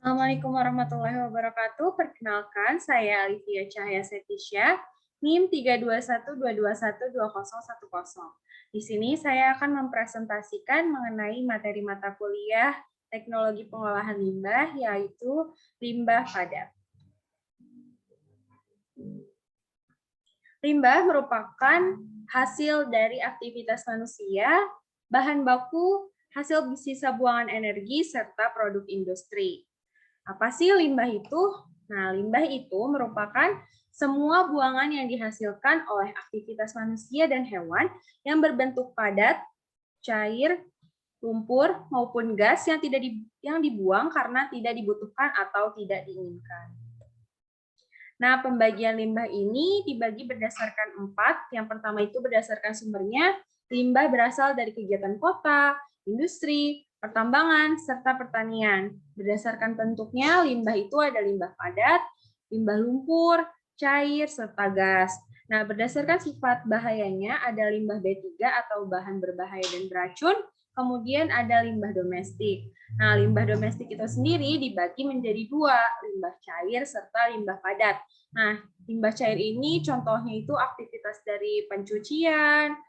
Assalamualaikum warahmatullahi wabarakatuh. Perkenalkan, saya Alivia Cahaya Setisya, NIM 32122120110. Di sini saya akan mempresentasikan mengenai materi mata kuliah Teknologi Pengolahan Limbah, yaitu limbah padat. Limbah merupakan hasil dari aktivitas manusia, bahan baku, hasil sisa buangan energi, serta produk industri. Apa sih limbah itu? Nah, limbah itu merupakan semua buangan yang dihasilkan oleh aktivitas manusia dan hewan yang berbentuk padat, cair, lumpur, maupun gas yang dibuang karena tidak dibutuhkan atau tidak diinginkan. Nah, pembagian limbah ini dibagi berdasarkan 4. Yang pertama itu berdasarkan sumbernya, limbah berasal dari kegiatan kota, industri, pertambangan, serta pertanian. Berdasarkan bentuknya, limbah itu ada limbah padat, limbah lumpur, cair, serta gas. Nah, berdasarkan sifat bahayanya, ada limbah B3 atau bahan berbahaya dan beracun, kemudian ada limbah domestik. Nah, limbah domestik itu sendiri dibagi menjadi 2, limbah cair serta limbah padat. Nah, limbah cair ini contohnya itu aktivitas dari pencucian,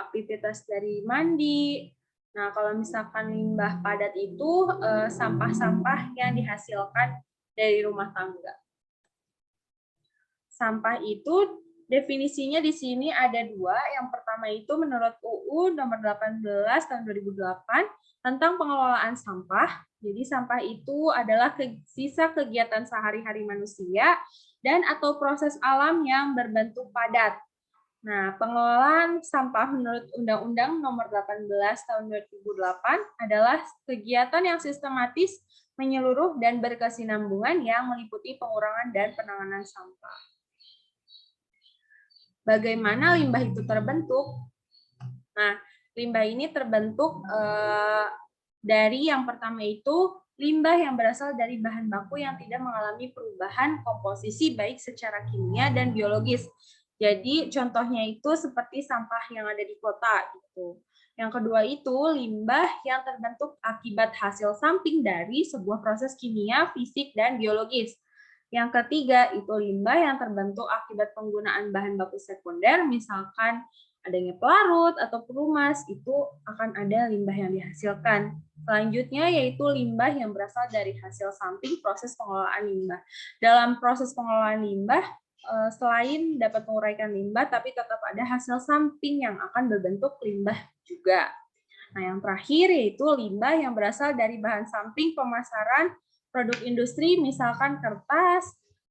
aktivitas dari mandi. Nah, kalau misalkan limbah padat itu sampah-sampah yang dihasilkan dari rumah tangga. Sampah itu definisinya di sini ada 2. Yang pertama itu menurut UU nomor 18 tahun 2008 tentang pengelolaan sampah. Jadi sampah itu adalah sisa kegiatan sehari-hari manusia dan atau proses alam yang berbentuk padat. Nah, pengelolaan sampah menurut Undang-Undang nomor 18 tahun 2008 adalah kegiatan yang sistematis, menyeluruh, dan berkesinambungan yang meliputi pengurangan dan penanganan sampah. Bagaimana limbah itu terbentuk? Nah, limbah ini terbentuk dari yang pertama itu limbah yang berasal dari bahan baku yang tidak mengalami perubahan komposisi baik secara kimia dan biologis. Jadi contohnya itu seperti sampah yang ada di kota gitu. Yang kedua itu limbah yang terbentuk akibat hasil samping dari sebuah proses kimia, fisik, dan biologis. Yang ketiga itu limbah yang terbentuk akibat penggunaan bahan baku sekunder, misalkan adanya pelarut atau perumas, itu akan ada limbah yang dihasilkan. Selanjutnya yaitu limbah yang berasal dari hasil samping proses pengelolaan limbah. Dalam proses pengelolaan limbah, selain dapat menguraikan limbah, tapi tetap ada hasil samping yang akan berbentuk limbah juga. Nah, yang terakhir yaitu limbah yang berasal dari bahan samping pemasaran produk industri, misalkan kertas,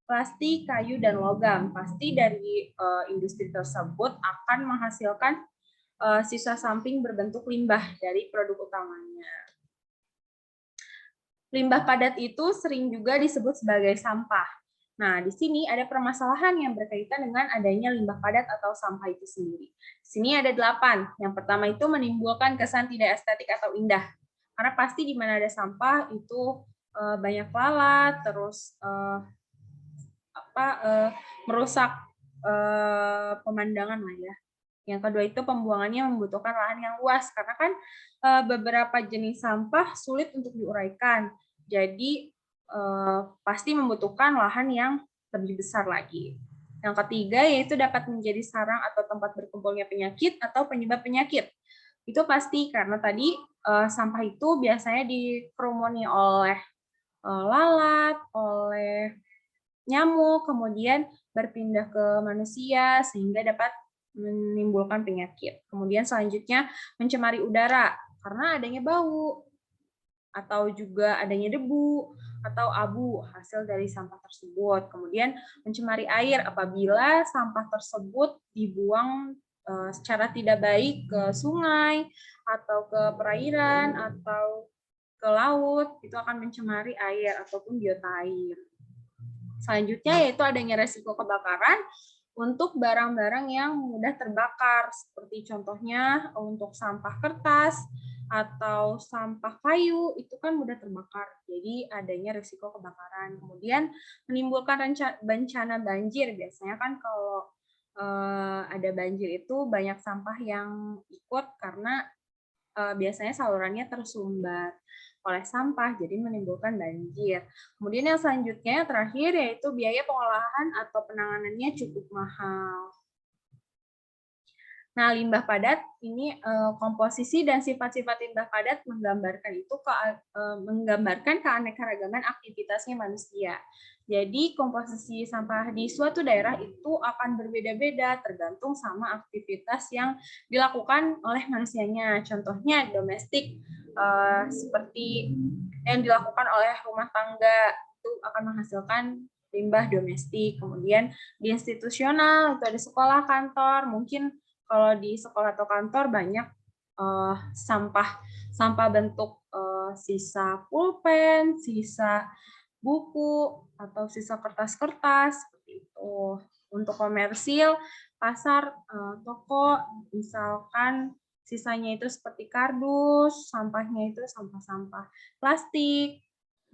plastik, kayu, dan logam. Pasti dari industri tersebut akan menghasilkan sisa samping berbentuk limbah dari produk utamanya. Limbah padat itu sering juga disebut sebagai sampah. Nah, di sini ada permasalahan yang berkaitan dengan adanya limbah padat atau sampah itu sendiri. Di sini ada 8. Yang pertama itu menimbulkan kesan tidak estetik atau indah. Karena pasti di mana ada sampah itu banyak lalat, terus merusak pemandangan lah ya. Yang kedua itu pembuangannya membutuhkan lahan yang luas karena kan beberapa jenis sampah sulit untuk diuraikan. Jadi pasti membutuhkan lahan yang lebih besar lagi. Yang ketiga yaitu dapat menjadi sarang atau tempat berkumpulnya penyakit atau penyebab penyakit. Itu pasti karena tadi sampah itu biasanya dikerumuni oleh lalat, oleh nyamuk, kemudian berpindah ke manusia sehingga dapat menimbulkan penyakit. Kemudian selanjutnya mencemari udara karena adanya bau atau juga adanya debu atau abu hasil dari sampah tersebut. Kemudian mencemari air apabila sampah tersebut dibuang secara tidak baik ke sungai atau ke perairan atau ke laut, itu akan mencemari air ataupun biota air. Selanjutnya yaitu adanya resiko kebakaran untuk barang-barang yang mudah terbakar, seperti contohnya untuk sampah kertas atau sampah kayu, itu kan mudah terbakar. Jadi adanya resiko kebakaran. Kemudian menimbulkan bencana banjir. Biasanya kan kalau ada banjir itu banyak sampah yang ikut karena biasanya salurannya tersumbat. oleh sampah, jadi menimbulkan banjir. Kemudian yang selanjutnya, yang terakhir, yaitu biaya pengolahan atau penanganannya cukup mahal. Nah, limbah padat ini komposisi dan sifat-sifat limbah padat menggambarkan keanekaragaman aktivitasnya manusia. Jadi komposisi sampah di suatu daerah itu akan berbeda-beda tergantung sama aktivitas yang dilakukan oleh manusianya. Contohnya domestik seperti yang dilakukan oleh rumah tangga itu akan menghasilkan limbah domestik. Kemudian di institusional itu ada sekolah, kantor, mungkin kalau di sekolah atau kantor banyak sampah bentuk sisa pulpen, sisa buku, atau sisa kertas-kertas seperti itu. Untuk komersil, pasar, toko, misalkan sisanya itu seperti kardus, sampahnya itu sampah-sampah plastik.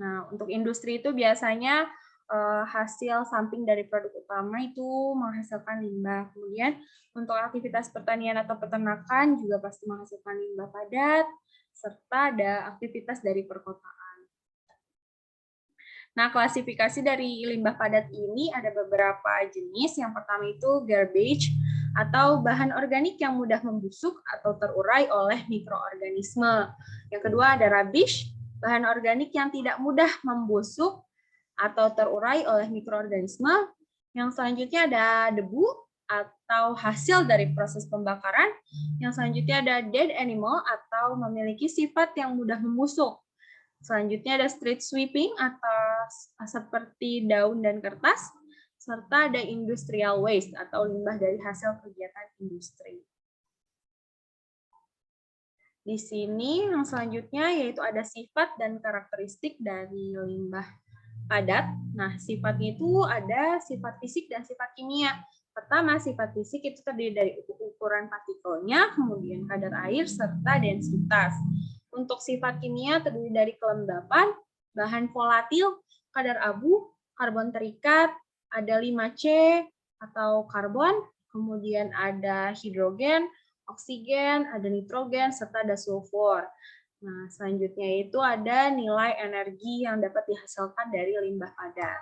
Nah, untuk industri itu biasanya hasil samping dari produk utama itu menghasilkan limbah. Kemudian untuk aktivitas pertanian atau peternakan juga pasti menghasilkan limbah padat, serta ada aktivitas dari perkotaan. Nah, klasifikasi dari limbah padat ini ada beberapa jenis. Yang pertama itu garbage atau bahan organik yang mudah membusuk atau terurai oleh mikroorganisme. Yang kedua ada rubbish, bahan organik yang tidak mudah membusuk atau terurai oleh mikroorganisme. Yang selanjutnya ada debu atau hasil dari proses pembakaran. Yang selanjutnya ada dead animal atau memiliki sifat yang mudah membusuk. Selanjutnya ada street sweeping atau seperti daun dan kertas, serta ada industrial waste atau limbah dari hasil kegiatan industri. Di sini yang selanjutnya yaitu ada sifat dan karakteristik dari limbah padat. Nah, sifatnya itu ada sifat fisik dan sifat kimia. Pertama, sifat fisik itu terdiri dari ukuran partikelnya, kemudian kadar air, serta densitas. Untuk sifat kimia terdiri dari kelembapan, bahan volatil, kadar abu, karbon terikat, ada 5C atau karbon, kemudian ada hidrogen, oksigen, ada nitrogen, serta ada sulfur. Nah, selanjutnya itu ada nilai energi yang dapat dihasilkan dari limbah padat.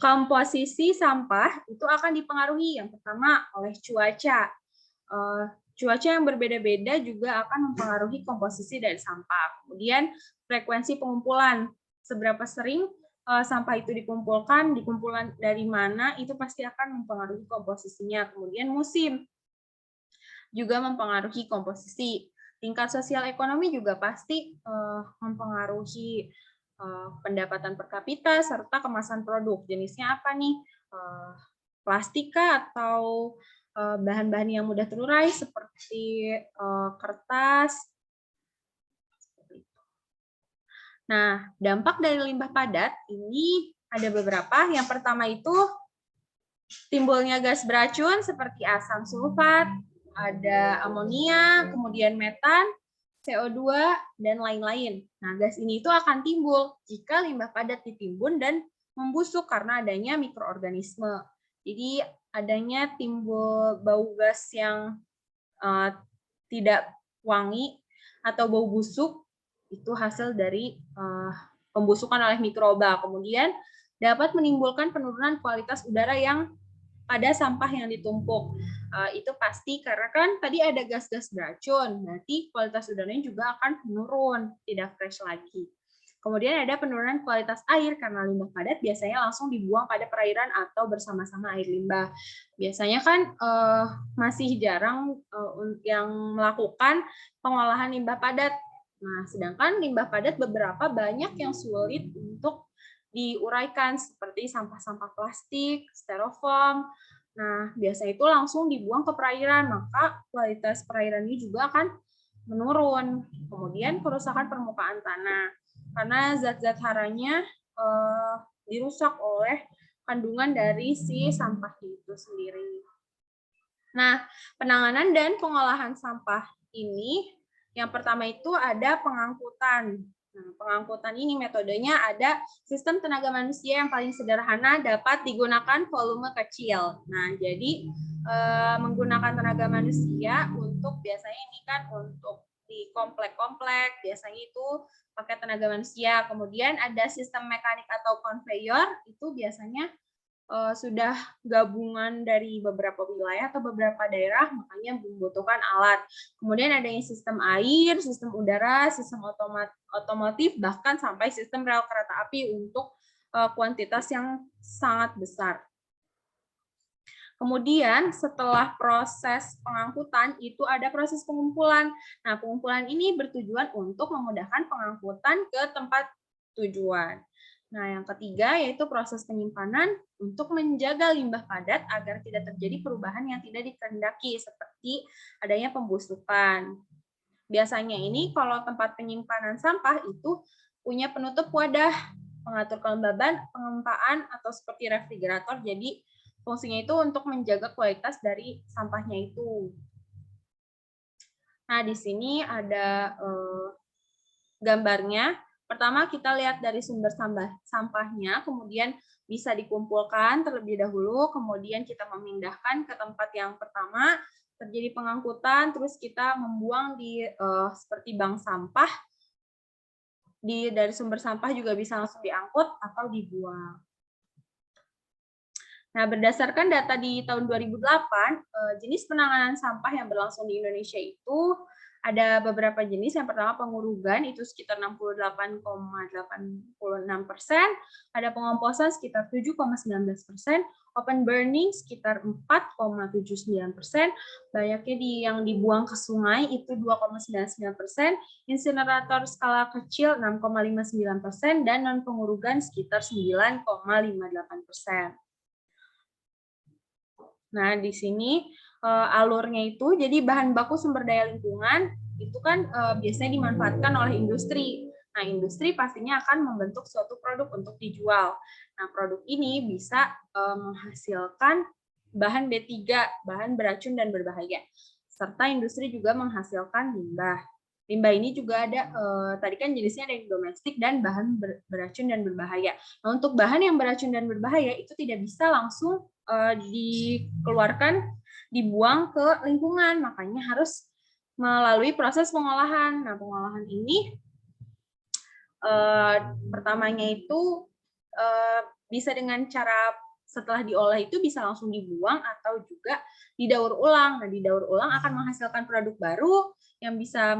Komposisi sampah itu akan dipengaruhi yang pertama oleh cuaca. Cuaca yang berbeda-beda juga akan mempengaruhi komposisi dari sampah. Kemudian frekuensi pengumpulan, seberapa sering sampah itu dikumpulkan dari mana, itu pasti akan mempengaruhi komposisinya. Kemudian musim juga mempengaruhi komposisi. Tingkat sosial ekonomi juga pasti mempengaruhi pendapatan per kapita serta kemasan produk. Jenisnya apa nih? Plastik atau bahan-bahan yang mudah terurai seperti kertas. Nah, dampak dari limbah padat ini ada beberapa. Yang pertama itu timbulnya gas beracun seperti asam sulfat, ada amonia, kemudian metan, CO2, dan lain-lain. Nah, gas ini itu akan timbul jika limbah padat ditimbun dan membusuk karena adanya mikroorganisme. Jadi, adanya timbul bau gas yang tidak wangi atau bau busuk, itu hasil dari pembusukan oleh mikroba. Kemudian, dapat menimbulkan penurunan kualitas udara yang pada sampah yang ditumpuk. Itu pasti karena kan tadi ada gas-gas beracun, nanti kualitas udaranya juga akan menurun, tidak fresh lagi. Kemudian ada penurunan kualitas air karena limbah padat biasanya langsung dibuang pada perairan atau bersama-sama air limbah. Biasanya kan masih jarang yang melakukan pengolahan limbah padat. Nah, sedangkan limbah padat beberapa banyak yang sulit untuk diuraikan seperti sampah-sampah plastik, styrofoam. Nah, biasa itu langsung dibuang ke perairan, maka kualitas perairan ini juga akan menurun. Kemudian kerusakan permukaan tanah, karena zat-zat haranya dirusak oleh kandungan dari si sampah itu sendiri. Nah, penanganan dan pengolahan sampah ini, yang pertama itu ada pengangkutan. Nah, pengangkutan ini metodenya ada sistem tenaga manusia yang paling sederhana dapat digunakan volume kecil. Nah, jadi menggunakan tenaga manusia untuk biasanya ini kan untuk di komplek-komplek, biasanya itu pakai tenaga manusia. Kemudian ada sistem mekanik atau konveyor, itu biasanya sudah gabungan dari beberapa wilayah atau beberapa daerah, makanya membutuhkan alat. Kemudian ada yang sistem air, sistem udara, sistem otomotif, bahkan sampai sistem rel kereta api untuk kuantitas yang sangat besar. Kemudian setelah proses pengangkutan itu ada proses pengumpulan. Nah, pengumpulan ini bertujuan untuk memudahkan pengangkutan ke tempat tujuan. Nah, yang ketiga yaitu proses penyimpanan untuk menjaga limbah padat agar tidak terjadi perubahan yang tidak dikehendaki seperti adanya pembusukan. Biasanya ini kalau tempat penyimpanan sampah itu punya penutup wadah, pengatur kelembaban, pengempaan atau seperti refrigerator. Jadi fungsinya itu untuk menjaga kualitas dari sampahnya itu. Nah, di sini ada gambarnya. Pertama kita lihat dari sumber sampahnya, kemudian bisa dikumpulkan terlebih dahulu, kemudian kita memindahkan ke tempat yang pertama, terjadi pengangkutan, terus kita membuang di seperti bank sampah. Dari sumber sampah juga bisa langsung diangkut atau dibuang. Nah, berdasarkan data di tahun 2008, jenis penanganan sampah yang berlangsung di Indonesia itu ada beberapa jenis. Yang pertama pengurugan, itu sekitar 68,86%, ada pengomposan sekitar 7,19%, open burning sekitar 4,79%, banyaknya yang dibuang ke sungai itu 2,99%, insinerator skala kecil 6,59%, dan non-pengurugan sekitar 9,58%. Nah, di sini alurnya itu, jadi bahan baku sumber daya lingkungan itu kan biasanya dimanfaatkan oleh industri. Nah, industri pastinya akan membentuk suatu produk untuk dijual. Nah, produk ini bisa menghasilkan bahan B3, bahan beracun dan berbahaya. Serta industri juga menghasilkan limbah. Limbah ini juga ada, tadi kan jenisnya ada yang domestik dan bahan beracun dan berbahaya. Nah, untuk bahan yang beracun dan berbahaya itu tidak bisa langsung dikeluarkan, dibuang ke lingkungan, makanya harus melalui proses pengolahan. Nah, pengolahan ini pertamanya itu bisa dengan cara setelah diolah itu bisa langsung dibuang atau juga didaur ulang. Nah, didaur ulang akan menghasilkan produk baru yang bisa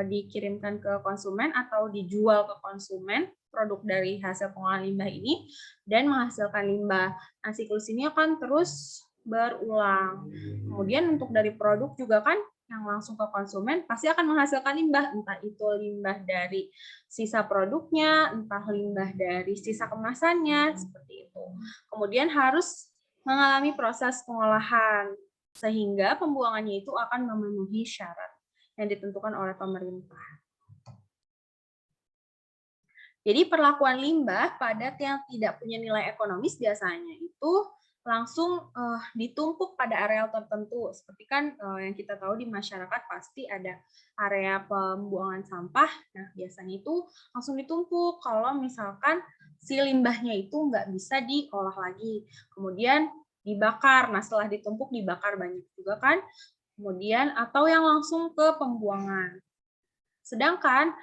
dikirimkan ke konsumen atau dijual ke konsumen, produk dari hasil pengolahan limbah ini, dan menghasilkan limbah. Nah, siklus ini akan terus berulang. Kemudian untuk dari produk juga kan yang langsung ke konsumen pasti akan menghasilkan limbah, entah itu limbah dari sisa produknya, entah limbah dari sisa kemasannya, seperti itu. Kemudian harus mengalami proses pengolahan, sehingga pembuangannya itu akan memenuhi syarat yang ditentukan oleh pemerintah. Jadi perlakuan limbah padat yang tidak punya nilai ekonomis biasanya itu langsung ditumpuk pada areal tertentu. Seperti kan yang kita tahu di masyarakat pasti ada area pembuangan sampah. Nah, biasanya itu langsung ditumpuk kalau misalkan si limbahnya itu nggak bisa diolah lagi. Kemudian dibakar. Nah, setelah ditumpuk dibakar banyak juga kan. Kemudian atau yang langsung ke pembuangan. Sedangkan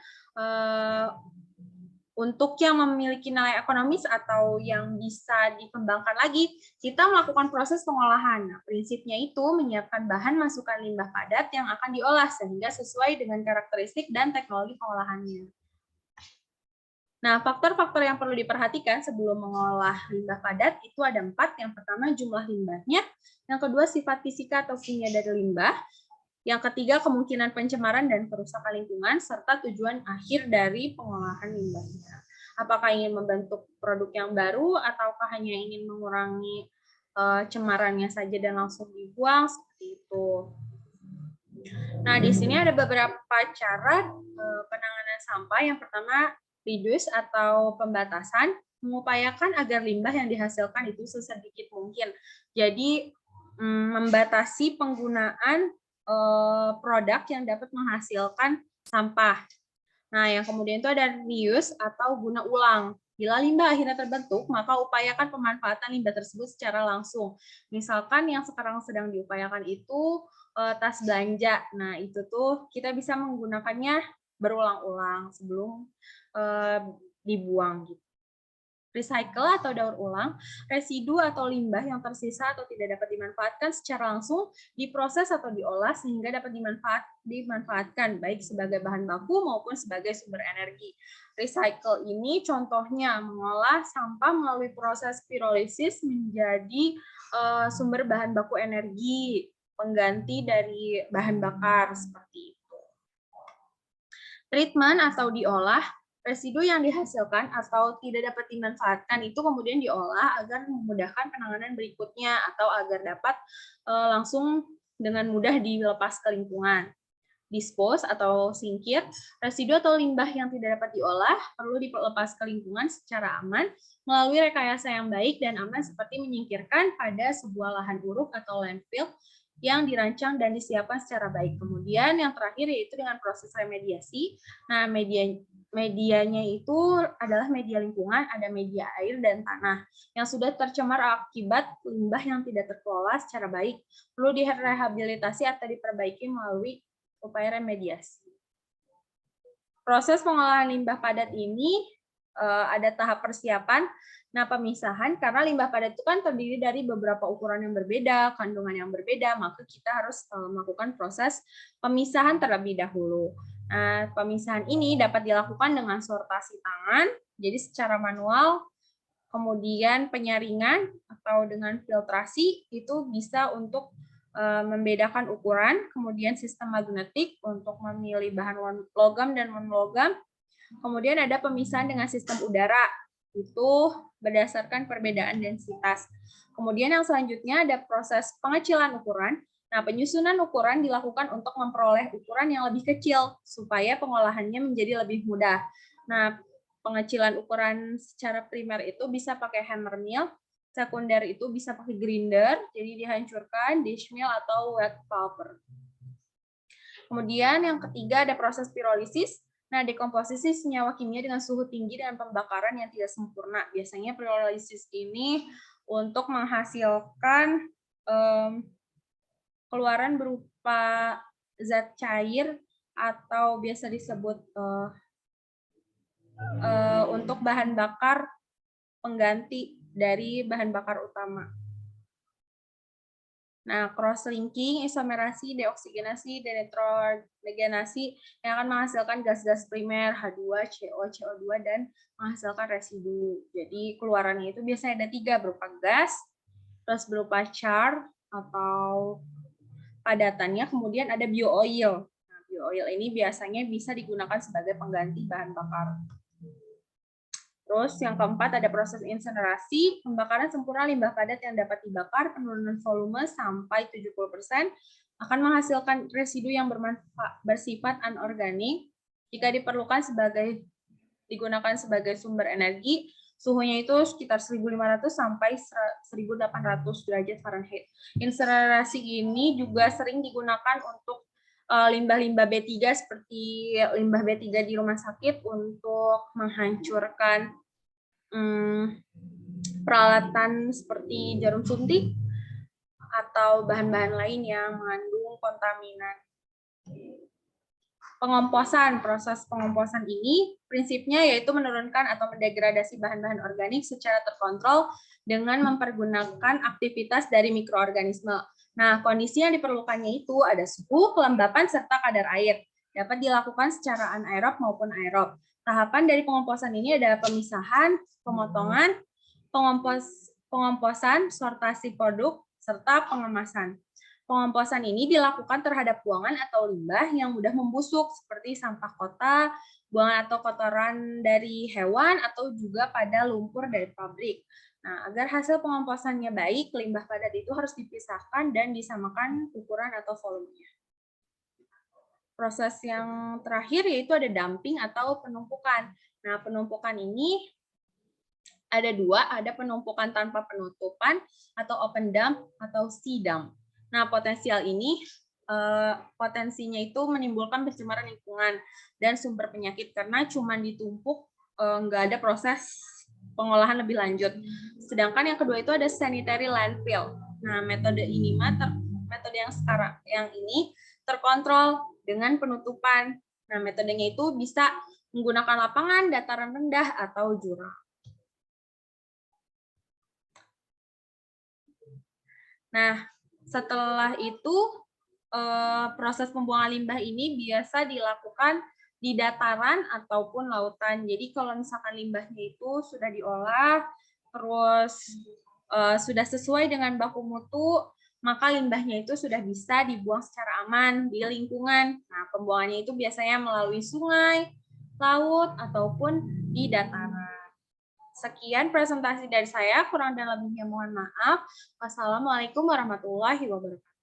untuk yang memiliki nilai ekonomis atau yang bisa dikembangkan lagi, kita melakukan proses pengolahan. Nah, prinsipnya itu menyiapkan bahan masukan limbah padat yang akan diolah sehingga sesuai dengan karakteristik dan teknologi pengolahannya. Nah, faktor-faktor yang perlu diperhatikan sebelum mengolah limbah padat itu ada 4. Yang pertama, jumlah limbahnya. Yang kedua, sifat fisika atau kimia dari limbah. Yang ketiga, kemungkinan pencemaran dan kerusakan lingkungan, serta tujuan akhir dari pengolahan limbahnya. Apakah ingin membentuk produk yang baru, ataukah hanya ingin mengurangi cemarannya saja dan langsung dibuang, seperti itu. Nah, di sini ada beberapa cara penanganan sampah. Yang pertama, reduce atau pembatasan, mengupayakan agar limbah yang dihasilkan itu sesedikit mungkin. Jadi, membatasi penggunaan produk yang dapat menghasilkan sampah. Nah, yang kemudian itu ada reuse atau guna ulang. Bila limbah akhirnya terbentuk, maka upayakan pemanfaatan limbah tersebut secara langsung. Misalkan yang sekarang sedang diupayakan itu tas belanja. Nah, itu tuh kita bisa menggunakannya berulang-ulang sebelum dibuang gitu. Recycle atau daur ulang, residu atau limbah yang tersisa atau tidak dapat dimanfaatkan secara langsung diproses atau diolah sehingga dapat dimanfaatkan baik sebagai bahan baku maupun sebagai sumber energi. Recycle ini contohnya mengolah sampah melalui proses pirolisis menjadi sumber bahan baku energi pengganti dari bahan bakar seperti itu. Treatment atau diolah, residu yang dihasilkan atau tidak dapat dimanfaatkan itu kemudian diolah agar memudahkan penanganan berikutnya atau agar dapat langsung dengan mudah dilepas ke lingkungan. Dispose atau singkir, residu atau limbah yang tidak dapat diolah perlu dilepas ke lingkungan secara aman melalui rekayasa yang baik dan aman seperti menyingkirkan pada sebuah lahan uruk atau landfill yang dirancang dan disiapkan secara baik. Kemudian yang terakhir yaitu dengan proses remediasi. Nah, medianya itu adalah media lingkungan, ada media air dan tanah yang sudah tercemar akibat limbah yang tidak terkelola secara baik, perlu direhabilitasi atau diperbaiki melalui upaya remediasi. Proses pengolahan limbah padat ini ada tahap persiapan. Nah, pemisahan, karena limbah padat itu kan terdiri dari beberapa ukuran yang berbeda, kandungan yang berbeda, maka kita harus melakukan proses pemisahan terlebih dahulu. Nah, pemisahan ini dapat dilakukan dengan sortasi tangan, jadi secara manual, kemudian penyaringan atau dengan filtrasi itu bisa untuk membedakan ukuran, kemudian sistem magnetik untuk memilih bahan logam dan non-logam, kemudian ada pemisahan dengan sistem udara, itu berdasarkan perbedaan densitas. Kemudian yang selanjutnya ada proses pengecilan ukuran. Nah, penyusunan ukuran dilakukan untuk memperoleh ukuran yang lebih kecil, supaya pengolahannya menjadi lebih mudah. Nah, pengecilan ukuran secara primer itu bisa pakai hammer mill, sekunder itu bisa pakai grinder, jadi dihancurkan, dish mill atau wet pulper. Kemudian yang ketiga ada proses pirolisis. Nah, dekomposisi senyawa kimia dengan suhu tinggi dan pembakaran yang tidak sempurna. Biasanya pirolisis ini untuk menghasilkan keluaran berupa zat cair atau biasa disebut untuk bahan bakar pengganti dari bahan bakar utama. Nah, cross-linking, isomerasi, deoksigenasi, denitrogenasi yang akan menghasilkan gas-gas primer H2, CO, CO2, dan menghasilkan residu. Jadi keluarannya itu biasanya ada 3, berupa gas, terus berupa char atau padatannya, kemudian ada bio-oil. Nah, bio-oil ini biasanya bisa digunakan sebagai pengganti bahan bakar. Terus yang keempat ada proses insinerasi, pembakaran sempurna limbah padat yang dapat dibakar, penurunan volume sampai 70%, akan menghasilkan residu yang bersifat anorganik. Jika diperlukan digunakan sebagai sumber energi, suhunya itu sekitar 1.500 sampai 1.800 derajat Fahrenheit. Insinerasi ini juga sering digunakan untuk limbah-limbah B3 seperti limbah B3 di rumah sakit untuk menghancurkan peralatan seperti jarum suntik atau bahan-bahan lain yang mengandung kontaminan. Pengomposan, proses pengomposan ini prinsipnya yaitu menurunkan atau mendegradasi bahan-bahan organik secara terkontrol dengan mempergunakan aktivitas dari mikroorganisme. Nah, kondisi yang diperlukannya itu ada suhu, kelembapan, serta kadar air. Dapat dilakukan secara anaerob maupun aerob. Tahapan dari pengomposan ini ada pemisahan, pemotongan, pengomposan, sortasi produk, serta pengemasan. Pengomposan ini dilakukan terhadap buangan atau limbah yang mudah membusuk, seperti sampah kota, buangan atau kotoran dari hewan, atau juga pada lumpur dari pabrik. Nah, agar hasil pengomposannya baik, limbah padat itu harus dipisahkan dan disamakan ukuran atau volumenya. Proses yang terakhir yaitu ada dumping atau penumpukan. Nah, penumpukan ini ada 2, ada penumpukan tanpa penutupan atau open dump atau sea dump. Nah, potensinya itu menimbulkan pencemaran lingkungan dan sumber penyakit karena cuma ditumpuk, nggak ada proses pengolahan lebih lanjut. Sedangkan yang kedua itu ada sanitary landfill. Nah, metode ini metode yang sekarang yang ini terkontrol dengan penutupan. Nah, metodenya itu bisa menggunakan lapangan, dataran rendah, atau jurang. Nah, setelah itu proses pembuangan limbah ini biasa dilakukan di dataran ataupun lautan. Jadi kalau misalkan limbahnya itu sudah diolah, terus sudah sesuai dengan baku mutu, maka limbahnya itu sudah bisa dibuang secara aman di lingkungan. Nah, pembuangannya itu biasanya melalui sungai, laut, ataupun di dataran. Sekian presentasi dari saya, kurang dan lebihnya mohon maaf. Wassalamualaikum warahmatullahi wabarakatuh.